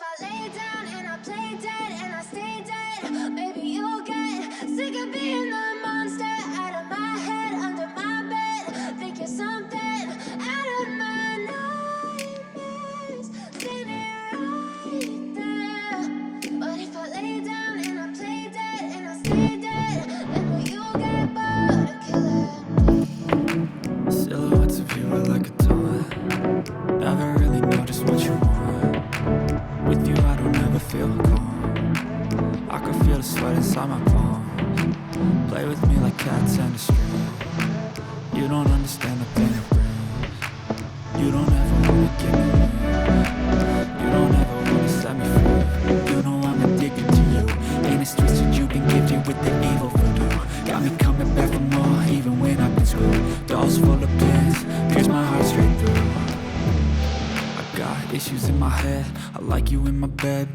I lay down and I play dead and I stay dead, maybe you'll get sick of being the monster out of my head, under my bed. Think you're something out of my nightmares, seen it right there. But if I lay down and I play dead and I stay dead, then will you get bored of killing me? Silhouettes of you are like a taunt. Never really know just what you want. With you I don't ever feel calm. I can feel the sweat inside my palms. Play with me like cats and a string. You don't understand the pain it brings. You don't ever wanna give me wings. You don't ever wanna set me free. You know I'm addicted to you, and it's twisted. You've been gifted with the evil voodoo. Got me coming back for more, even when I've been screwed. Dolls full of pins, pierce my heart straight through. I got issues in my head, I like you in my bed,